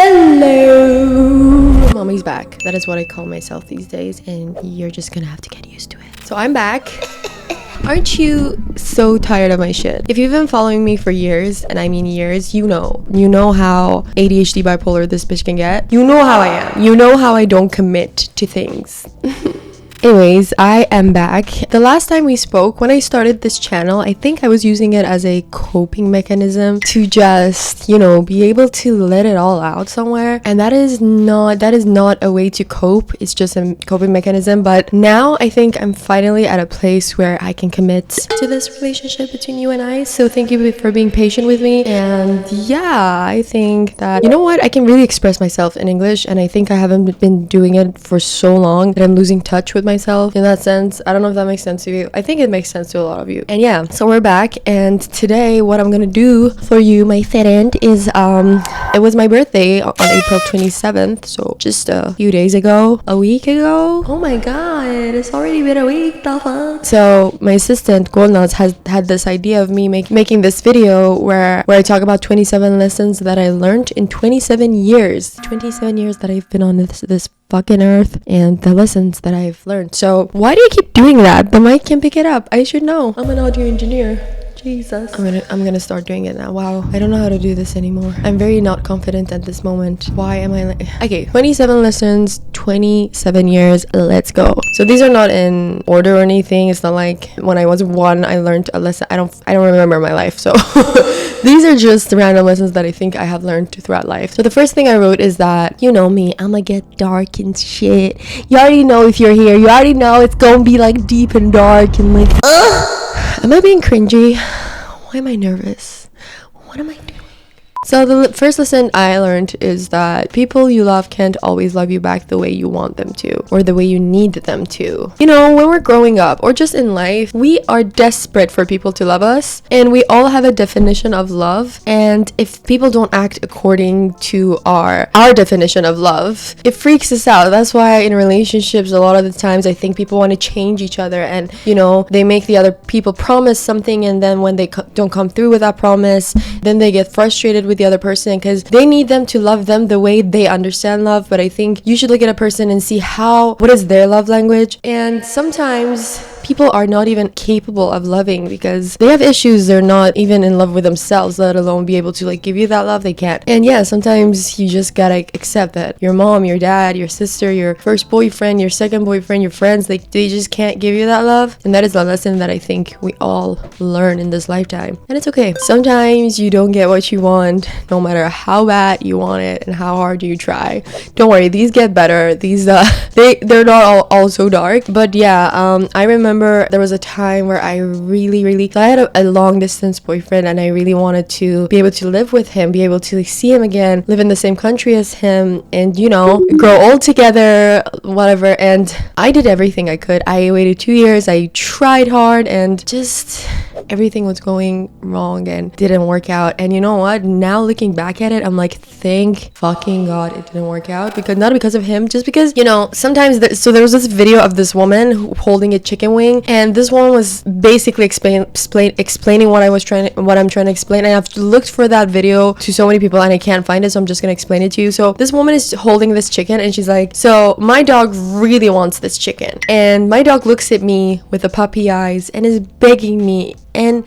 Hello! Mommy's back. That is what I call myself these days, and you're just gonna have to get used to it. So I'm back. Aren't you so tired of my shit? If you've been following me for years, and I mean years, you know how ADHD bipolar this bitch can get. You know how I am. You know how I don't commit to things. Anyways, I am back. The last time we spoke, when I started this channel, I think I was using it as a coping mechanism to just, be able to let it all out somewhere. And that is not a way to cope. It's just a coping mechanism. But now I think I'm finally at a place where I can commit to this relationship between you and I. So thank you for being patient with me. And yeah, I think that, I can really express myself in English. And I think I haven't been doing it for so long that I'm losing touch with myself in that sense. I don't know if that makes sense to you. I think it makes sense to a lot of you. And yeah, so we're back, and today what I'm gonna do for you, my friend, is it was my birthday on April 27th, so just a few days ago, a week ago. Oh my god, it's already been a week. The fuck? So my assistant Golnaz has had this idea of me making this video where I talk about 27 lessons that I learned in 27 years that I've been on this fucking earth, and the lessons that I've learned. So why do you keep doing that? The mic can pick it up. I should know. I'm an audio engineer. Jesus. I'm gonna start doing it now. Wow, I don't know how to do this anymore. I'm very not confident at this moment. Why am I okay, 27 lessons, 27 years, let's go. So these are not in order or anything. It's not like when I was 1 I learned a lesson. I don't remember my life, so these are just random lessons that I think I have learned throughout life. So the first thing I wrote is that, you know me, I'ma get dark and shit. You already know if you're here. You already know it's gonna be like deep and dark and like am I being cringy? Why am I nervous? What am I doing? So the first lesson I learned is that people you love can't always love you back the way you want them to, or the way you need them to. When we're growing up, or just in life, we are desperate for people to love us, and we all have a definition of love. And if people don't act according to our definition of love, it freaks us out. That's why in relationships, a lot of the times I think people want to change each other, and they make the other people promise something, and then when they don't come through with that promise, then they get frustrated with the other person because they need them to love them the way they understand love. But I think you should look at a person and see what is their love language. And sometimes people are not even capable of loving because they have issues. They're not even in love with themselves, let alone be able to give you that love. They can't. And yeah, sometimes you just gotta accept that your mom, your dad, your sister, your first boyfriend, your second boyfriend, your friends, they just can't give you that love. And that is a lesson that I think we all learn in this lifetime. And it's okay. Sometimes you don't get what you want, no matter how bad you want it and how hard you try. Don't worry, these get better. These they're not all so dark. But yeah, I remember there was a time where I really I had a long distance boyfriend, and I really wanted to be able to live with him, be able to see him again, live in the same country as him, and grow old together, whatever. And I did everything I could. I waited 2 years. I tried hard, and just everything was going wrong and didn't work out. And you know what? Now looking back at it, I'm like, thank fucking God it didn't work out. Not because of him, just because, sometimes so there was this video of this woman holding a chicken wing, and this woman was basically explaining what I'm trying to explain. And I've looked for that video to so many people and I can't find it, so I'm just gonna explain it to you. So this woman is holding this chicken, and she's like, so my dog really wants this chicken, and my dog looks at me with the puppy eyes and is begging me, and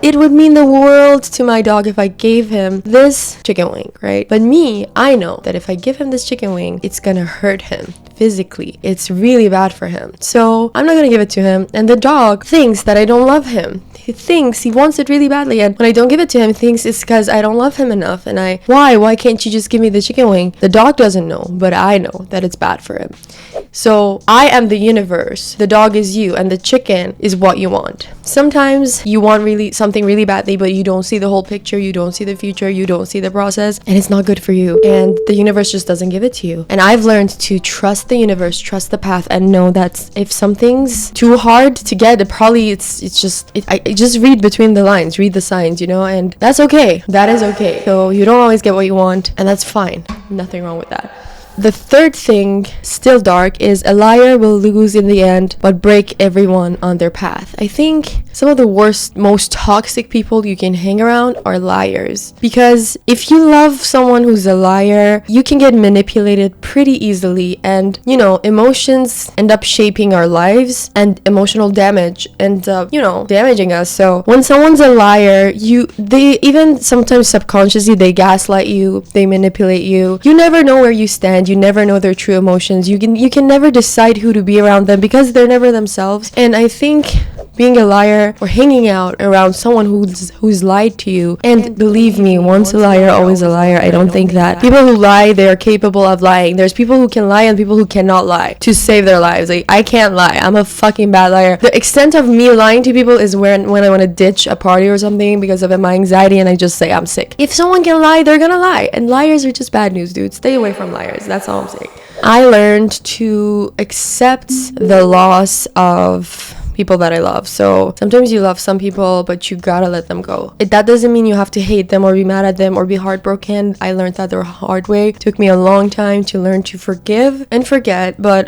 it would mean the world to my dog if I gave him this chicken wing, right? But I know that if I give him this chicken wing, it's gonna hurt him physically. It's really bad for him. So I'm not gonna give it to him. And the dog thinks that I don't love him. He thinks he wants it really badly, and when I don't give it to him, he thinks it's because I don't love him enough. And why can't you just give me the chicken wing? The dog doesn't know, but I know that it's bad for him. So I am the universe, the dog is you, and the chicken is what you want. Sometimes you want something really badly, but you don't see the whole picture, you don't see the future, you don't see the process, and it's not good for you, and the universe just doesn't give it to you. And I've learned to trust the universe, trust the path, and know that if something's too hard to get, I just read between the lines, read the signs, and that's okay. That is okay. So you don't always get what you want, and that's fine. Nothing wrong with that. The third thing, still dark, is a liar will lose in the end, but break everyone on their path. I think some of the worst, most toxic people you can hang around are liars. Because if you love someone who's a liar, you can get manipulated pretty easily. And, you know, emotions end up shaping our lives, and emotional damage end up, you know, damaging us. So when someone's a liar, they even sometimes subconsciously, they gaslight you, they manipulate you. You never know where you stand. You never know their true emotions. You can never decide who to be around them because they're never themselves. And I think being a liar or hanging out around someone who's lied to you, and believe me, once a liar, always a liar. I don't think that people who lie, they are capable of lying. There's people who can lie and people who cannot lie to save their lives. Like, I can't lie. I'm a fucking bad liar. The extent of me lying to people is when I want to ditch a party or something because of my anxiety, and I just say I'm sick. If someone can lie, they're gonna lie. And liars are just bad news, dude. Stay away from liars. That's all I'm saying. I learned to accept the loss of people that I love. So sometimes you love some people, but you gotta let them go. That doesn't mean you have to hate them or be mad at them or be heartbroken. I learned that the hard way. It took me a long time to learn to forgive and forget, but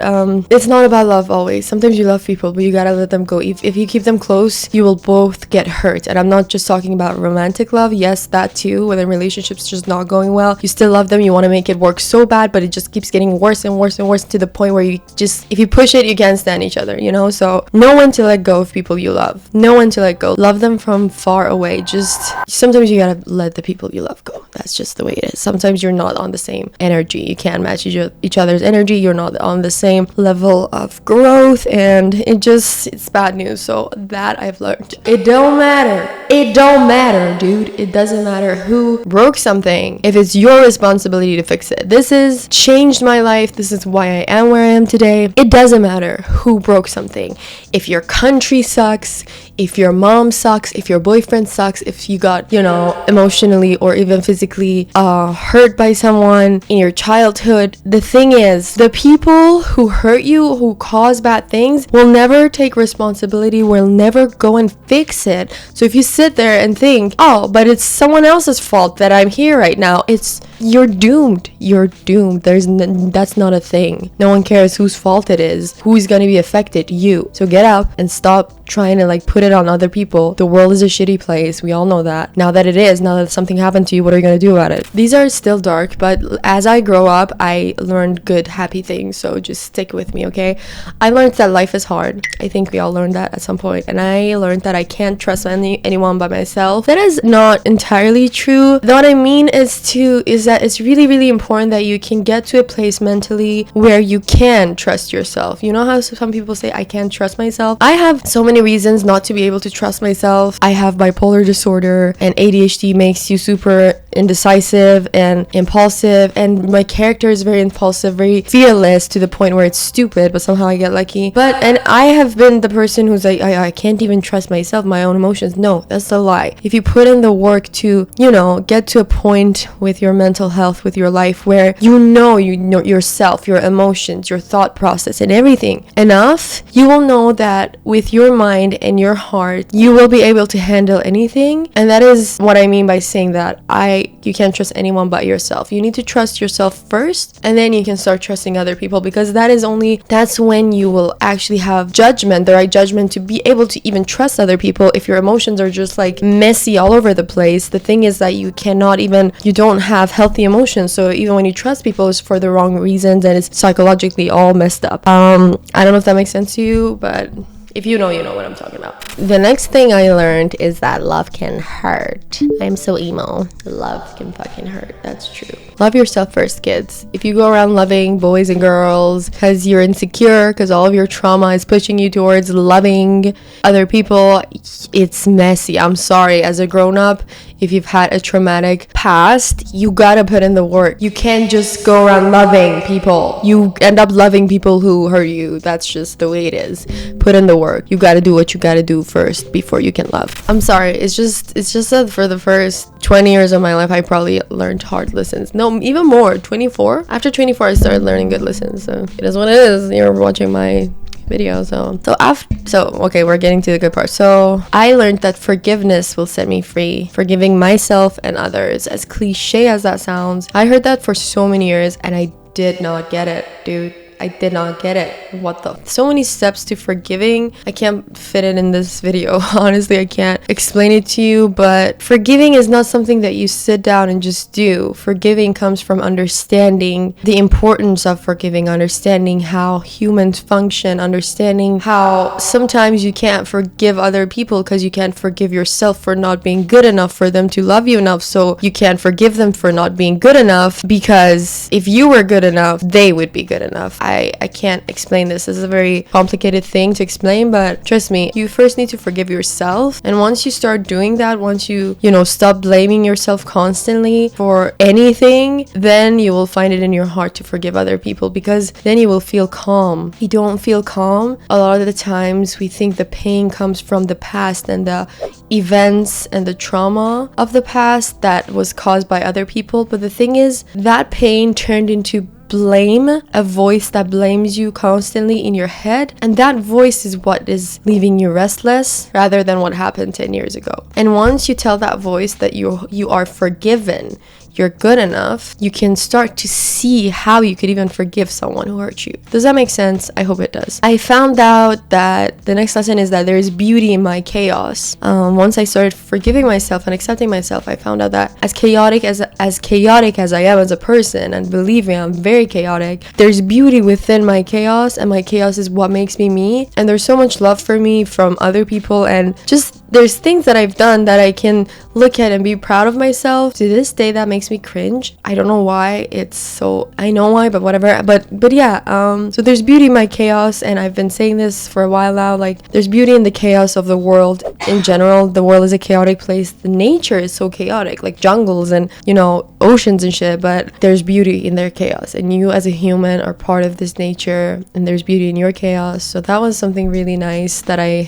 it's not about love always. Sometimes you love people, but you gotta let them go. If you keep them close, you will both get hurt. And I'm not just talking about romantic love. Yes, that too. When a relationship's just not going well, you still love them, you want to make it work so bad, but it just keeps getting worse and worse and worse to the point where you just, if you push it, you can't stand each other, you know? So know when to let go of people you love. Know when to let go. Love them from far away. Just sometimes you gotta let the people you love go. That's just the way it is. Sometimes you're not on the same energy. You can't match each other's energy. You're not on the same level of growth, and it's bad news. So that I've learned. It don't matter. It don't matter, dude. It doesn't matter who broke something if it's your responsibility to fix it. This has changed my life. This is why I am where I am today. It doesn't matter who broke something. If your country sucks, if your mom sucks, if your boyfriend sucks, if you got, you know, emotionally or even physically hurt by someone in your childhood, the thing is, the people who hurt you, who cause bad things, will never take responsibility, will never go and fix it. So if you sit there and think, oh, but it's someone else's fault that I'm here right now, you're doomed. You're doomed. That's not a thing. No one cares whose fault it is. Who's gonna be affected? You. So get out and stop trying to like put it on other people. The world is a shitty place. We all know that. Now that something happened to you, what are you gonna do about it? These are still dark, but as I grow up, I learned good, happy things. So just stick with me, okay? I learned that life is hard. I think we all learned that at some point. And I learned that I can't trust anyone but myself. That is not entirely true. What I mean is that it's really, really important that you can get to a place mentally where you can trust yourself. You know how some people say, I can't trust myself? I have so many reasons not to be able to trust myself. I have bipolar disorder, and ADHD makes you super indecisive and impulsive, and my character is very impulsive, very fearless to the point where it's stupid, but somehow I get lucky. And I have been the person who's like, I can't even trust myself, my own emotions. No, that's a lie. If you put in the work to, you know, get to a point with your mental health, with your life, where you know yourself, your emotions, your thought process, and everything enough, you will know that with your mind and your heart, you will be able to handle anything. And that is what I mean by saying that you can't trust anyone but yourself. You need to trust yourself first, and then you can start trusting other people, because that's when you will actually have judgment, the right judgment, to be able to even trust other people. If your emotions are just like messy all over the place, the thing is that you don't have healthy emotions. So even when you trust people, it's for the wrong reasons, and it's psychologically all messed up. I don't know if that makes sense to you, but if you know, you know what I'm talking about. The next thing I learned is that love can hurt. I'm so emo. Love can fucking hurt. That's true. Love yourself first, kids. If you go around loving boys and girls because you're insecure, because all of your trauma is pushing you towards loving other people, it's messy. I'm sorry. As a grown-up, if you've had a traumatic past, you gotta put in the work. You can't just go around loving people. You end up loving people who hurt you. That's just the way it is. Put in the work. You gotta do what you gotta do first before you can love. I'm sorry. It's just that for the first 20 years of my life, I probably learned hard lessons. No, even more. 24. After 24, I started learning good lessons. So it is what it is. You're watching my video. So okay, we're getting to the good part. So I learned that forgiveness will set me free. Forgiving myself and others, as cliche as that sounds, I heard that for so many years, and I did not get it, dude. I did not get it. What the? So many steps to forgiving. I can't fit it in this video. Honestly, I can't explain it to you, but forgiving is not something that you sit down and just do. Forgiving comes from understanding the importance of forgiving, understanding how humans function, understanding how sometimes you can't forgive other people because you can't forgive yourself for not being good enough for them to love you enough. So you can't forgive them for not being good enough, because if you were good enough, they would be good enough. I can't explain this. This is a very complicated thing to explain, but trust me, you first need to forgive yourself. And once you start doing that, once you stop blaming yourself constantly for anything, then you will find it in your heart to forgive other people, because then you will feel calm. You don't feel calm. A lot of the times we think the pain comes from the past and the events and the trauma of the past that was caused by other people. But the thing is, that pain turned into blame, a voice that blames you constantly in your head, and that voice is what is leaving you restless rather than what happened 10 years ago. And once you tell that voice that you are forgiven, you're good enough, you can start to see how you could even forgive someone who hurt you. Does that make sense? I hope it does. I found out that the next lesson is that there is beauty in my chaos. Once I started forgiving myself and accepting myself, I found out that as chaotic as I am as a person, and believe me, I'm very chaotic, there's beauty within my chaos, and my chaos is what makes me me. And there's so much love for me from other people, and just there's things that I've done that I can look at and be proud of myself. To this day, that makes me cringe. I don't know why. I know why, but whatever. But yeah, so there's beauty in my chaos, and I've been saying this for a while now. Like, there's beauty in the chaos of the world in general. The world is a chaotic place. The nature is so chaotic, like jungles and, oceans and shit, but there's beauty in their chaos, and you as a human are part of this nature, and there's beauty in your chaos. So that was something really nice that a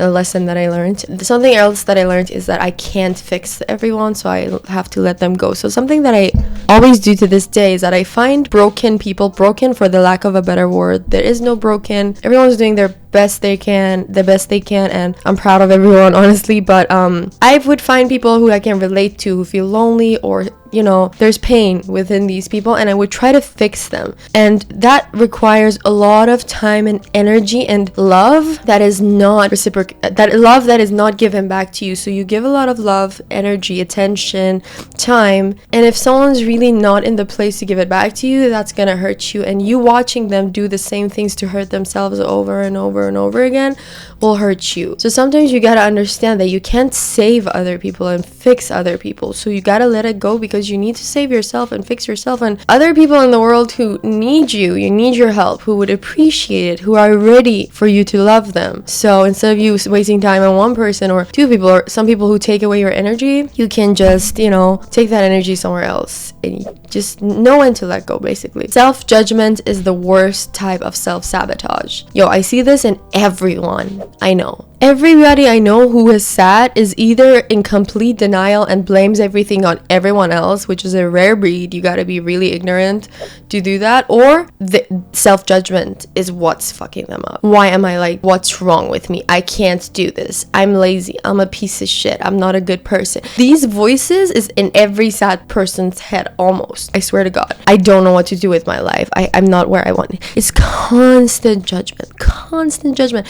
lesson that I learned. Something else that I learned is that I can't fix everyone, so I have to let them go. So something that I always do to this day is that I find broken people, broken for the lack of a better word. There is no broken. Everyone's doing the best they can, and I'm proud of everyone, honestly. But I would find people who I can relate to, who feel lonely, or there's pain within these people, and I would try to fix them. And that requires a lot of time and energy and love that is not love that is not given back to you. So you give a lot of love, energy, attention, time, and if someone's really not in the place to give it back to you, that's gonna hurt you. And you watching them do the same things to hurt themselves over and over and over again will hurt you. So sometimes you gotta understand that you can't save other people and fix other people. So you gotta let it go, because you need to save yourself and fix yourself, and other people in the world who need you need your help, who would appreciate it, who are ready for you to love them. So instead of you wasting time on one person or two people, or some people who take away your energy, you can just take that energy somewhere else, and just know when to let go. Basically, self-judgment is the worst type of self-sabotage. I see this in everyone I know. Everybody I know who is sad is either in complete denial and blames everything on everyone else, which is a rare breed. You gotta be really ignorant to do that. Or the self-judgment is what's fucking them up. Why am I like, what's wrong with me? I can't do this. I'm lazy. I'm a piece of shit. I'm not a good person. These voices is in every sad person's head almost. I swear to God. I don't know what to do with my life. I'm not where I want it. It's constant judgment.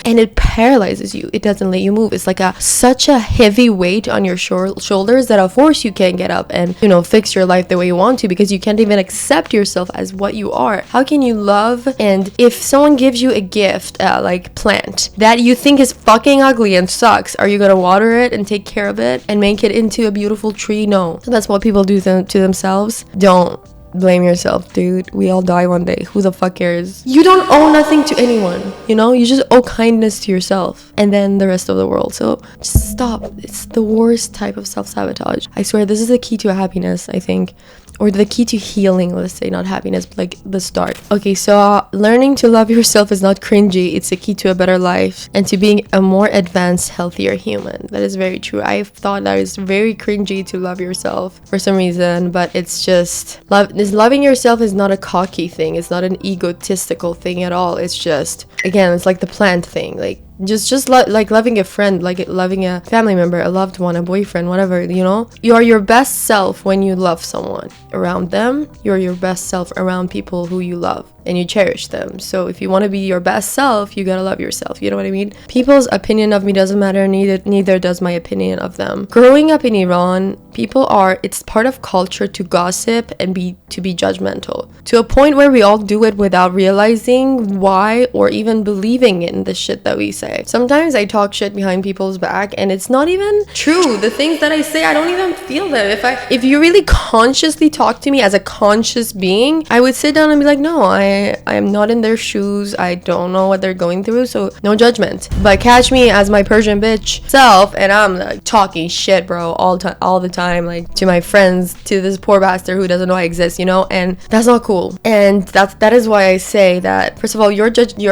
And it paralyzes you. It doesn't let you move. It's like such a heavy weight on your shoulders that of course you can't get up and fix your life the way you want to, because you can't even accept yourself as what you are. How can you love? And if someone gives you a gift, like plant that you think is fucking ugly and sucks, are you gonna water it and take care of it and make it into a beautiful tree? No. So that's what people do to themselves. Don't blame yourself, dude. We all die one day. Who the fuck cares? You don't owe nothing to anyone, you just owe kindness to yourself and then the rest of the world. So just stop. It's the worst type of self-sabotage. I swear, this is the key to happiness, I think, or the key to healing, let's say, not happiness, but like the start. Okay, so learning to love yourself is not cringy. It's a key to a better life and to being a more advanced, healthier human. That is very true. I've thought that it's very cringy to love yourself for some reason, but it's just loving yourself is not a cocky thing. It's not an egotistical thing at all. It's just, again, it's like the plant thing. Like like loving a friend, like loving a family member, a loved one, a boyfriend, whatever, you are your best self when you love someone. around them, you're your best self around people who you love and you cherish them. So if you want to be your best self, you gotta love yourself. You know what I mean? People's opinion of me doesn't matter, neither does my opinion of them. Growing up in Iran, it's part of culture to gossip and to be judgmental, to a point where we all do it without realizing why or even believing in the shit that we say. Sometimes I talk shit behind people's back and it's not even true. The things that I say, I don't even feel them. If you really consciously talk to me as a conscious being, I would sit down and be like, no, I am not in their shoes. I don't know what they're going through, so no judgment. But catch me as my Persian bitch self and I'm like talking shit, bro, all the time, like to my friends, to this poor bastard who doesn't know I exist, you know, and that's not cool. And that is why I say that, first of all, your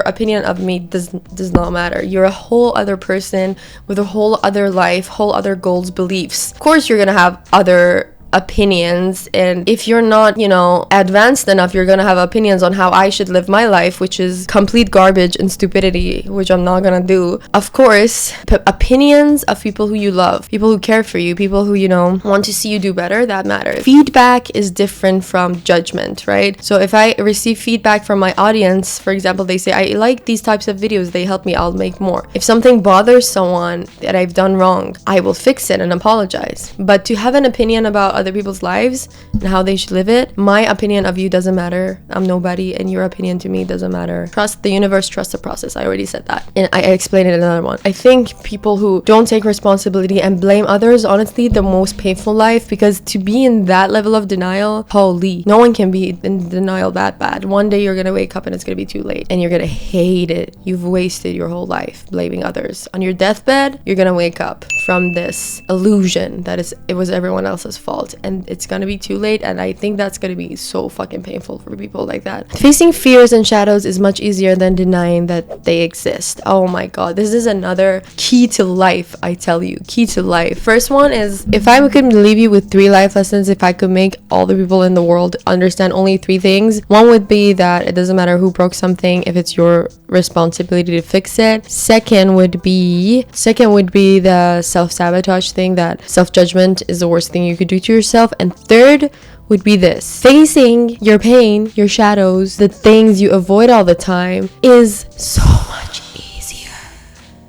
opinion of me does not matter. You're a whole other person with a whole other life, whole other goals, beliefs. Of course you're gonna have other opinions, and if you're not, you know, advanced enough, you're gonna have opinions on how I should live my life, which is complete garbage and stupidity, which I'm not gonna do. Of course, opinions of people who you love, people who care for you, people who, you know, want to see you do better, that matters. Feedback is different from judgment, right? So if I receive feedback from my audience, for example, they say, I like these types of videos, they help me, I'll make more. If something bothers someone that I've done wrong, I will fix it and apologize. But to have an opinion about other people's lives and how they should live it, my opinion of you doesn't matter. I'm nobody, and your opinion to me doesn't matter. Trust the universe, trust the process. I already said that, and I explained it in another one. I think people who don't take responsibility and blame others, honestly, the most painful life, because to be in that level of denial, holy, no one can be in denial that bad. One day you're gonna wake up and it's gonna be too late, and you're gonna hate it. You've wasted your whole life blaming others. On your deathbed, you're gonna wake up from this illusion that it was everyone else's fault, and it's gonna be too late. And I think that's gonna be so fucking painful for people like that. Facing fears and shadows is much easier than denying that they exist. Oh my god, this is another key to life. I tell you, key to life. First one is, if I could leave you with 3 life lessons, if I could make all the people in the world understand only 3 things, one would be that it doesn't matter who broke something if it's your responsibility to fix it. Second would be the self-sabotage thing, that self-judgment is the worst thing you could do to yourself. And third would be this: facing your pain, your shadows, the things you avoid all the time is so much easier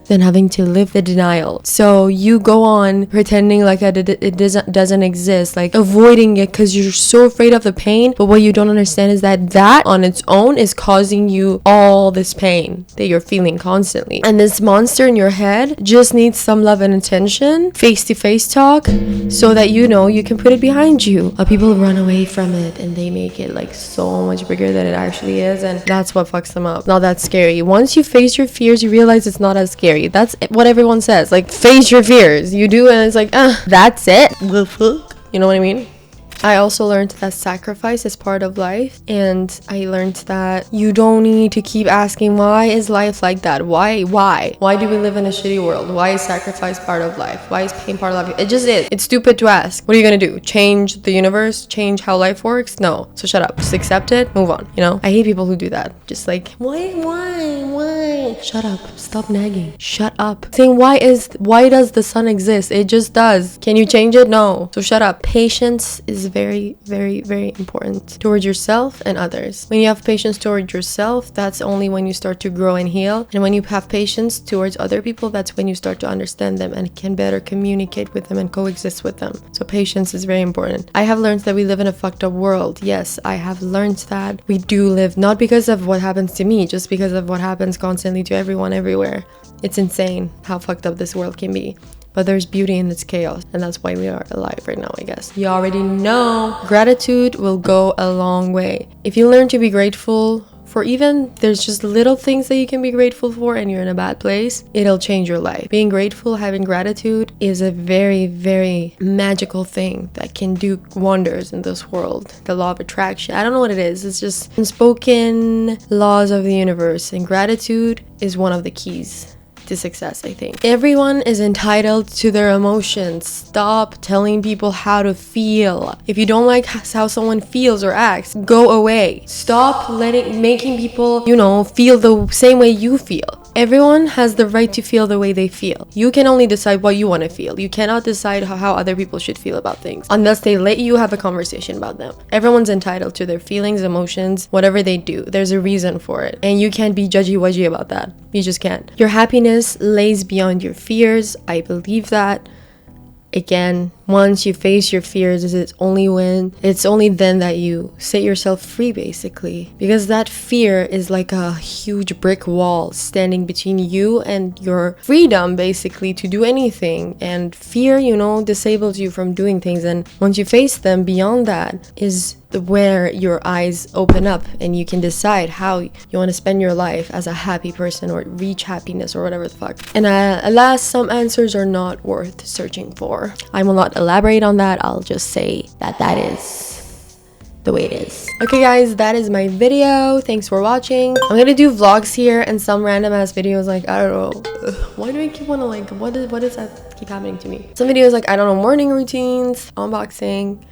than having to live the denial. So you go on pretending like it doesn't exist, like avoiding it because you're so afraid of the pain. But what you don't understand is that on its own is causing you all this pain that you're feeling constantly. And this monster in your head just needs some love and attention, face-to-face talk, so that you know you can put it behind you. People run away from it and they make it like so much bigger than it actually is, and that's what fucks them up. Not that scary. Once you face your fears, you realize it's not as scary. That's what everyone says, like, face your fears. You do, and it's like, that's it. You know what I mean? I also learned that sacrifice is part of life, and I learned that you don't need to keep asking, why is life like that? Why do we live in a shitty world? Why is sacrifice part of life? Why is pain part of life? It just is. It's stupid to ask. What are you gonna do? Change the universe? Change how life works? No. So shut up. Just accept it. Move on. You know? I hate people who do that. Just like, why? Shut up. Stop nagging. Shut up. Saying why does the sun exist? It just does. Can you change it? No. So shut up. Patience is very, very, very important towards yourself and others. When you have patience towards yourself, that's only when you start to grow and heal. And when you have patience towards other people, that's when you start to understand them and can better communicate with them and coexist with them. So patience is very important. I have learned that we live in a fucked up world. Yes, I have learned that we do live, not because of what happens to me, just because of what happens constantly to everyone everywhere. It's insane how fucked up this world can be. But there's beauty in its chaos, and that's why we are alive right now, I guess. You already know. Gratitude will go a long way. If you learn to be grateful for even, there's just little things that you can be grateful for and you're in a bad place, it'll change your life. Being grateful, having gratitude is a very, very magical thing that can do wonders in this world. The law of attraction, I don't know what it is. It's just unspoken laws of the universe, and gratitude is one of the keys to success, I think. Everyone is entitled to their emotions. Stop telling people how to feel. If you don't like how someone feels or acts, go away. Stop making people, feel the same way you feel. Everyone has the right to feel the way they feel. You can only decide what you want to feel. You cannot decide how other people should feel about things unless they let you have a conversation about them. Everyone's entitled to their feelings, emotions, whatever they do. There's a reason for it. And you can't be judgy-wudgy about that. You just can't. Your happiness lays beyond your fears. I believe that. Again, once you face your fears, it's only then that you set yourself free, basically. Because that fear is like a huge brick wall standing between you and your freedom, basically, to do anything. And fear, disables you from doing things. And once you face them, beyond that is where your eyes open up and you can decide how you want to spend your life as a happy person or reach happiness or whatever the fuck. And alas, some answers are not worth searching for. I will not elaborate on that. I'll just say that is the way it is. Okay guys, that is my video. Thanks for watching. I'm gonna do vlogs here and some random ass videos, like, I don't know, why do I keep wanna, like, what is that keep happening to me? Some videos, like, I don't know, morning routines, unboxing,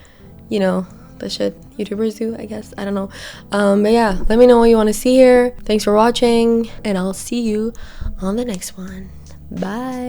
the shit YouTubers do, I guess. I don't know. But yeah, let me know what you want to see here. Thanks for watching, and I'll see you on the next one. Bye.